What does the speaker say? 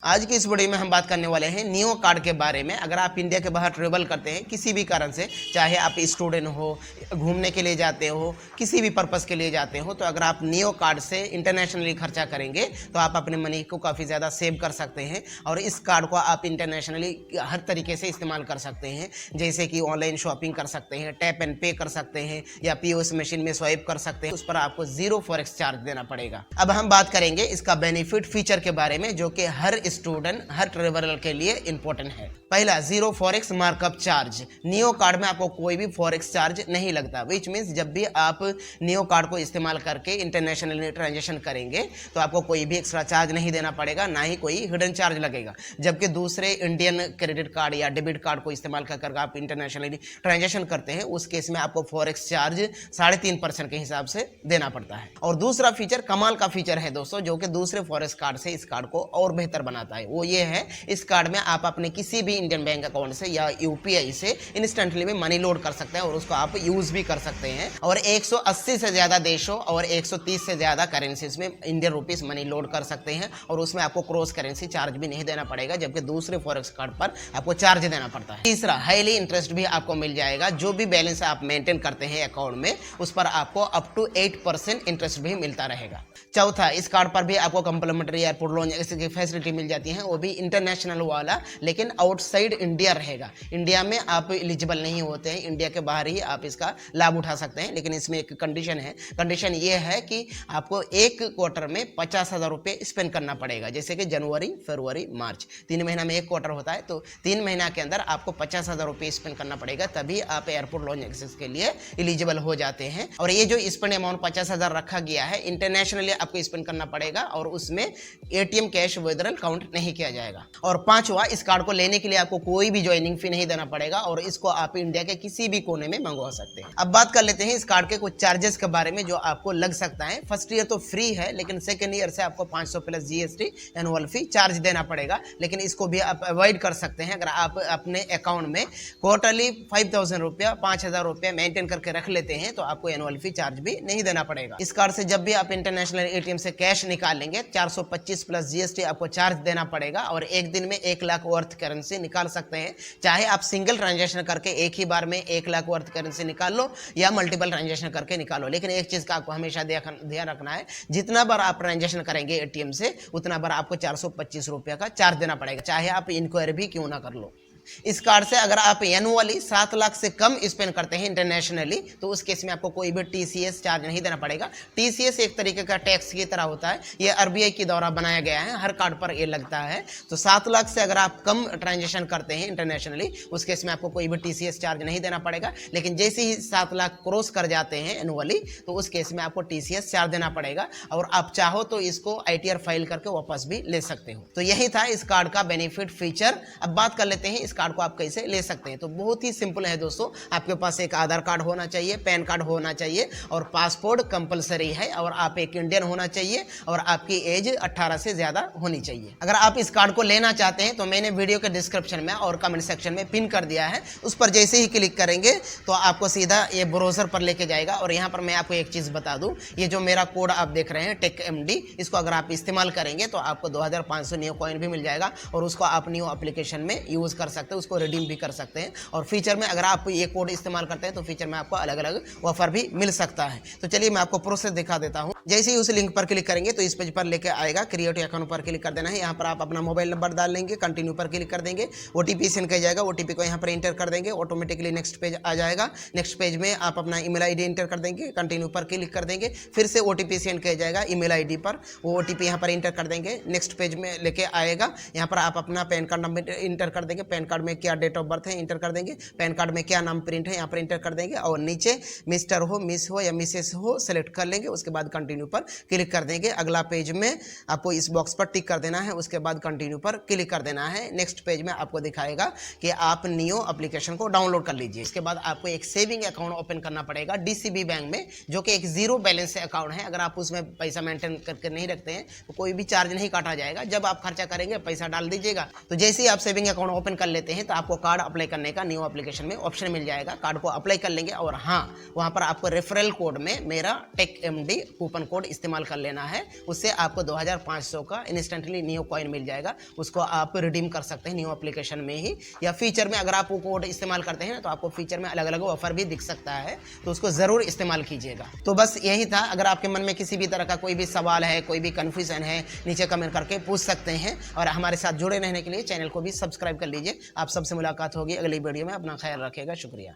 आज की इस वीडियो में हम बात करने वाले हैं नियो कार्ड के बारे में। अगर आप इंडिया के बाहर ट्रेवल करते हैं किसी भी कारण से, चाहे आप स्टूडेंट हो, घूमने के लिए जाते हो, किसी भी पर्पस के लिए जाते हो, तो अगर आप नियो कार्ड से इंटरनेशनली खर्चा करेंगे तो आप अपने मनी को काफ़ी ज़्यादा सेव कर सकते हैं और इस कार्ड को आप इंटरनेशनली हर तरीके से इस्तेमाल कर सकते हैं। जैसे कि ऑनलाइन शॉपिंग कर सकते हैं, टैप एंड पे कर सकते हैं या पीओएस मशीन में स्वाइप कर सकते हैं। उस पर आपको जीरो फॉरेक्स चार्ज देना पड़ेगा। अब हम बात करेंगे इसका बेनिफिट फीचर के बारे में, जो कि हर स्टूडेंट, हर ट्रेवलर के लिए इंपॉर्टेंट है। पहला, zero forex markup charge. Neo card में आपको कोई भी फॉरेक्स चार्ज नहीं लगता, विच मीन्स जब भी आप नियो कार्ड को इस्तेमाल करके इंटरनेशनल ट्रांजेक्शन करेंगे तो आपको कोई भी एक्स्ट्रा चार्ज नहीं देना पड़ेगा, ना ही कोई हिडन चार्ज लगेगा। जबकि दूसरे इंडियन क्रेडिट कार्ड या डेबिट कार्ड को इस्तेमाल कर आप इंटरनेशनली ट्रांजेक्शन करते हैं, उस केस में आपको फॉरेक्स चार्ज 3.5% के हिसाब से देना पड़ता है। और दूसरा फीचर कमाल का फीचर है दोस्तों, जो कि दूसरे फॉरेक्स कार्ड से इस कार्ड को और बेहतर बनाता है। वो ये है, इस कार्ड में आप अपने किसी भी इंडियन बैंक अकाउंट से या यूपीआई से इंस्टेंटली में मनी लोड कर सकते हैं और उसको आप यूज भी कर सकते हैं। और 180 से ज्यादा देशों और 130 से ज्यादा करेंसीज में इंडियन रुपीस मनी लोड कर सकते हैं और उसमें आपको क्रॉस करेंसी चार्ज भी नहीं देना पड़ेगा, जबकि दूसरे फॉरेक्स कार्ड पर आपको चार्ज देना पड़ता है। तीसरा, हाईली इंटरेस्ट भी आपको मिल जाएगा। जो भी बैलेंस आप मेंटेन करते हैं अकाउंट में, उस पर आपको अप टू 8% इंटरेस्ट भी मिलता रहेगा। चौथा, इस कार्ड पर भी आपको कंप्लीमेंट्री एयरपोर्ट लोन की फैसिलिटी मिल जाती है, वो भी इंटरनेशनल वाला, लेकिन आउटसाइड इंडिया रहेगा। इंडिया में आप एलिजिबल नहीं होते हैं, इंडिया के बाहर ही आप इसका लाभ उठा सकते हैं। लेकिन इसमें एक कंडीशन है, कंडीशन ये है कि आपको एक क्वार्टर में 50,000 रुपये स्पेंड करना पड़ेगा। जैसे कि जनवरी, फरवरी, मार्च, 3 महीना में एक क्वार्टर होता है, तो 3 महीना के अंदर आपको 50,000 रुपये स्पेंड करना पड़ेगा, तभी आप एयरपोर्ट लोन एक्सेस के लिए एलिजिबल हो जाते हैं। और ये जो स्पेंड अमाउंट 50,000 रखा गया है, इंटरनेशनली आपको स्पेंड करना पड़ेगा और उसमें एटीएम कैश विड्रॉल काउंट नहीं किया जाएगा। और पांचवा, इस कार्ड को लेने के लिए आपको कोई भी ज्वाइनिंग फी नहीं देना पड़ेगा और इसको आप इंडिया के किसी भी कोने में मंगवा सकते हैं। अब बात कर लेते हैं इस कार्ड के कुछ चार्जेस के बारे में जो आपको लग सकता है। फर्स्ट ईयर तो फ्री है, लेकिन सेकेंड ईयर से आपको 500 plus GST annual fee charge देना पड़ेगा। लेकिन इसको भी आप अवॉइड कर सकते हैं अगर आप अपने अकाउंट में क्वार्टरली 5,000 रुपया, 5,000 रुपया मेंटेन करके रख लेते हैं, तो आपको एनुअल फी चार्ज भी नहीं देना पड़ेगा। इस कार्ड से जब भी आप इंटरनेशनल एटीएम से कैश निकालेंगे, 425 प्लस जीएसटी आपको चार्ज देना पड़ेगा और एक दिन में 1 लाख वर्थ करेंसी निकाल सकते हैं। चाहे आप सिंगल ट्रांजैक्शन करके एक ही बार में 1 लाख वर्थ करेंसी निकाल लो या मल्टीपल ट्रांजैक्शन करके निकालो। लेकिन एक चीज का आपको हमेशा ध्यान रखना है, जितना बार आप ट्रांजैक्शन करेंगे एटीएम से, उतना बार आपको 425 रुपया का चार्ज देना पड़ेगा, चाहे आप इंक्वायरी भी क्यों ना कर लो। इस कार्ड से अगर आप एनुअली 7 लाख से कम स्पेंड करते हैं इंटरनेशनली, तो उस केस में आपको कोई भी टीसीएस चार्ज नहीं देना पड़ेगा। टीसीएस एक तरीके का टैक्स की तरह होता है, ये आरबीआई के द्वारा बनाया गया है, हर कार्ड पर ये लगता है। तो 7 लाख से अगर आप कम ट्रांजेक्शन करते हैं इंटरनेशनली, उस केस में आपको कोई भी टीसीएस चार्ज नहीं देना पड़ेगा। लेकिन जैसे ही 7 लाख क्रॉस कर जाते हैं एनुअली, तो उस केस में आपको टीसीएस चार्ज देना पड़ेगा और आप चाहो तो इसको आईटीआर फाइल करके वापस भी ले सकते हो। तो यही था इस कार्ड का बेनिफिट फीचर। अब बात कर लेते हैं इस कार्ड को आप कैसे ले सकते हैं। तो बहुत ही सिंपल है दोस्तों, आपके पास एक आधार कार्ड होना चाहिए, पैन कार्ड होना चाहिए और पासपोर्ट कंपलसरी है और आप एक इंडियन होना चाहिए और आपकी एज 18 से ज्यादा होनी चाहिए। अगर आप इस कार्ड को लेना चाहते हैं तो मैंने वीडियो के डिस्क्रिप्शन में और कमेंट सेक्शन में पिन कर दिया है, उस पर जैसे ही क्लिक करेंगे तो आपको सीधा ये ब्राउजर पर लेके जाएगा। और यहाँ पर मैं आपको एक चीज बता दूं, ये जो मेरा कोड आप देख रहे हैं टेक एमडी, इसको अगर आप इस्तेमाल करेंगे तो आपको 2500 न्यू कॉइन भी मिल जाएगा और उसको आप न्यू एप्लीकेशन में यूज कर सकते हैं, उसको रिडीम भी कर सकते हैं। और फीचर में अगर आप ये कोड इस्तेमाल करते हैं तो फीचर में आपको अलग अलग ऑफर भी मिल सकता है। तो चलिए मैं आपको प्रोसेस दिखा देता हूं। जैसे ही उस लिंक पर क्लिक करेंगे तो इस पेज पर लेके आएगा, क्रिएट अकाउंट पर क्लिक कर देना है। यहाँ पर आप अपना मोबाइल नंबर डाल लेंगे, कंटिन्यू पर क्लिक कर देंगे, ओटीपी सेंड किया जाएगा, ओटीपी को यहाँ पर एंटर कर देंगे, ऑटोमेटिकली नेक्स्ट पेज आ जाएगा। नेक्स्ट पेज में आप अपना ईमेल आईडी एंटर कर देंगे, कंटिन्यू पर क्लिक कर देंगे, फिर से ओटीपी सेंड किया जाएगा ईमेल आईडी पर, वो ओटीपी यहाँ पर एंटर कर देंगे। नेक्स्ट पेज में लेके आएगा, यहाँ पर आप अपना पैन कार्ड नंबर इंटर कर देंगे, पैन कार्ड में क्या डेट ऑफ बर्थ है इंटर कर देंगे, पैन कार्ड में क्या नाम प्रिंट है यहाँ पर इंटर कर देंगे और नीचे मिस्टर हो, मिस हो या मिसेस हो सेलेक्ट कर लेंगे। उसके बाद कंटिन्यू पर क्लिक कर देंगे। अगला पेज में आपको इस बॉक्स पर टिक कर देना है, उसके बाद कंटिन्यू पर क्लिक कर देना है। नेक्स्ट पेज में आपको दिखाएगा कि आप नियो एप्लीकेशन को डाउनलोड कर लीजिए। इसके बाद आपको एक सेविंग अकाउंट ओपन करना पड़ेगा डीसीबी बैंक में, जो कि एक जीरो बैलेंस अकाउंट है। अगर आप उसमें पैसा मेंटेन करके नहीं रखते हैं तो कोई भी चार्ज नहीं काटा जाएगा। जब आप खर्चा करेंगे पैसा डाल दीजिएगा। तो जैसे ही आप सेविंग अकाउंट ओपन कर लेते हैं तो आपको कार्ड अप्लाई करने का न्यू एप्लीकेशन में ऑप्शन मिल जाएगा। कार्ड को अप्लाई कर लेंगे और हाँ, वहाँ पर आपको रेफरल कोड में मेरा टेक MD कूपन कोड इस्तेमाल कर लेना है। उससे आपको 2500 का इंस्टेंटली न्यू कॉइन मिल जाएगा। उसको आप रिडीम कर सकते हैं न्यू एप्लीकेशन में ही, या फीचर में अगर आप वो कोड इस्तेमाल करते हैं तो आपको फीचर में अलग अलग ऑफर भी दिख सकता है, तो उसको ज़रूर इस्तेमाल कीजिएगा। तो बस यही था। अगर आपके मन में किसी भी तरह का कोई भी सवाल है, कोई भी कन्फ्यूजन है, नीचे कमेंट करके पूछ सकते हैं। और हमारे साथ जुड़े रहने के लिए चैनल को भी सब्सक्राइब कर लीजिए। आप सबसे मुलाकात होगी अगली वीडियो में। अपना ख्याल रखिएगा। शुक्रिया।